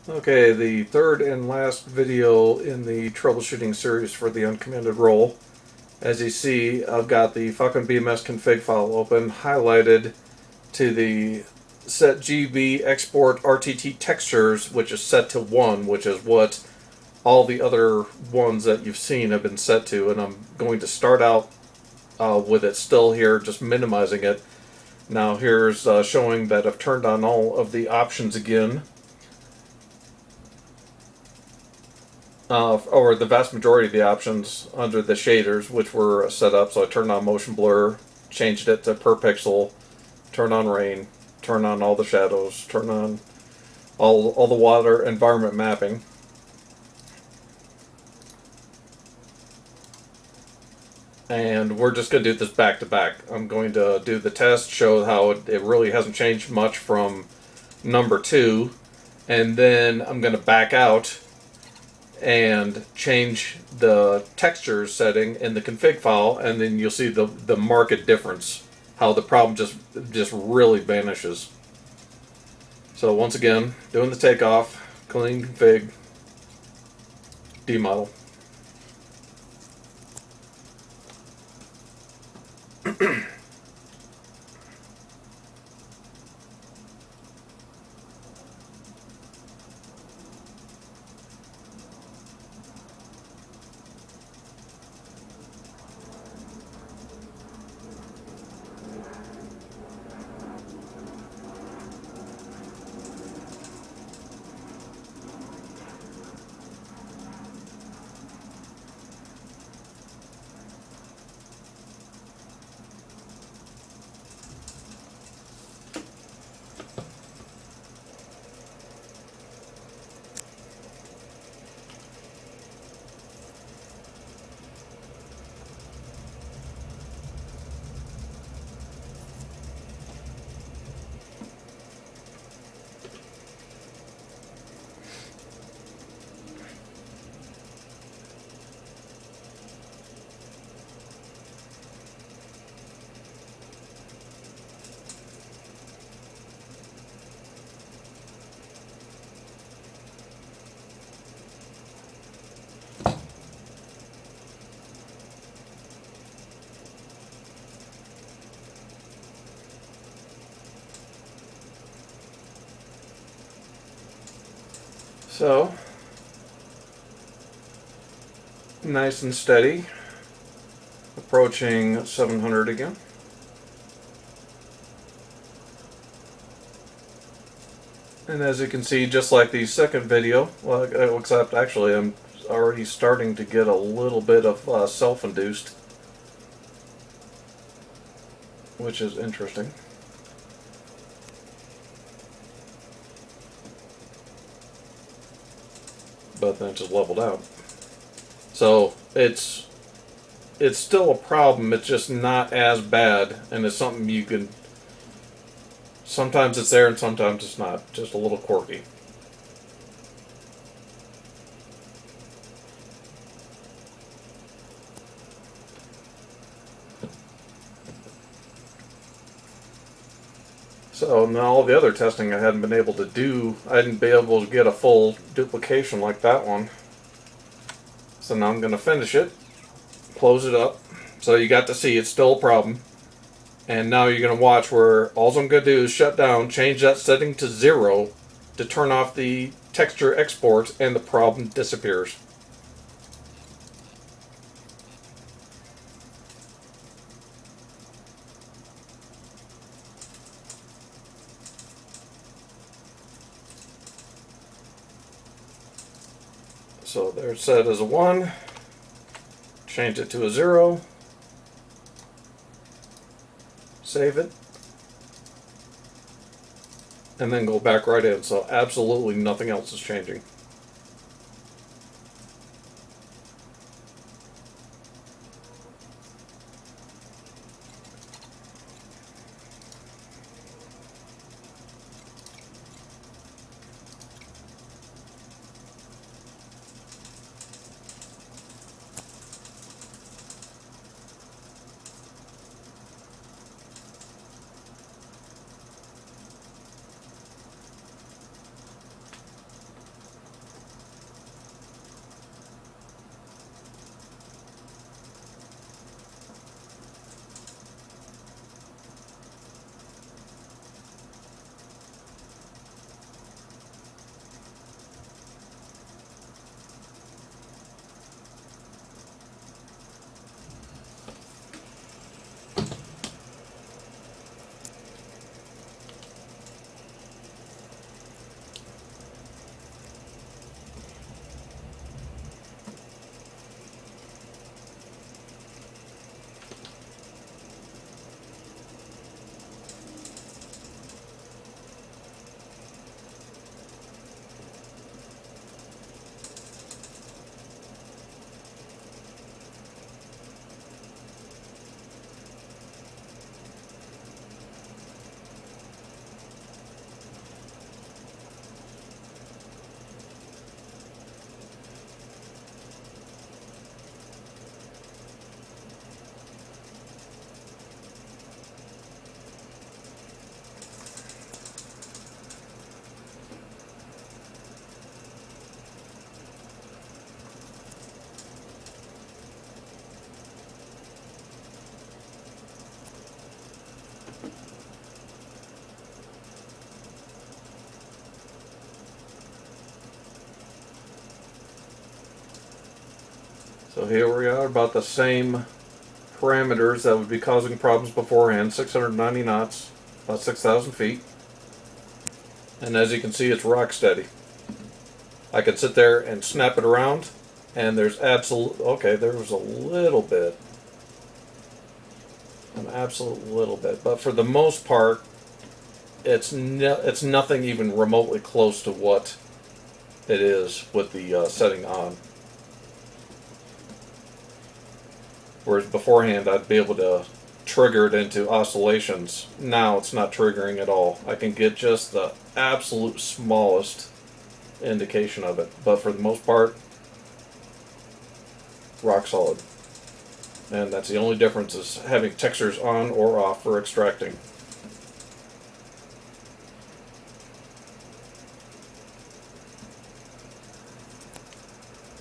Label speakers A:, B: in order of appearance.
A: Okay, the third and last video in the troubleshooting series for the uncommanded role. As you see, I've got the Falcon BMS config file open, highlighted to the set GB export RTT textures, which is set to 1, which is what all the other ones that you've seen have been set to. And I'm going to start out with it still here, just minimizing it. Now here's showing that I've turned on all of the options again. Or the vast majority of the options under the shaders, which were set up. So I turned on motion blur, changed it to per pixel, turn on rain, turn on all the shadows, turn on all the water environment mapping. And we're just going to do this back to back. I'm going to do the test, show how it really hasn't changed much from number 2, and then I'm going to back out and change the texture setting in the config file, and then you'll see the marked difference, how the problem just really vanishes. So once again, doing the takeoff, clean config, demodel. So, nice and steady, approaching 700 again. And as you can see, just like the second video, well, except actually I'm already starting to get a little bit of self-induced, which is interesting. But then it just leveled out. So it's still a problem. It's just not as bad, and it's something you can. Sometimes it's there, and sometimes it's not. Just a little quirky. So now all the other testing I hadn't been able to do, I hadn't been able to get a full duplication like that one. So now I'm going to finish it, close it up. So you got to see it's still a problem. And now you're going to watch where all I'm going to do is shut down, change that setting to 0 to turn off the texture exports, and the problem disappears. So they're set as a 1, change it to a 0, save it, and then go back right in. So absolutely nothing else is changing. here we are, about the same parameters that would be causing problems beforehand. 690 knots, about 6,000 feet. And as you can see, it's rock steady. I can sit there and snap it around, and there's okay, there was a little bit, an absolute little bit, but for the most part, it's nothing even remotely close to what it is with the setting on. Whereas beforehand, I'd be able to trigger it into oscillations. Now it's not triggering at all. I can get just the absolute smallest indication of it, but for the most part, rock solid. And that's the only difference, is having textures on or off for extracting.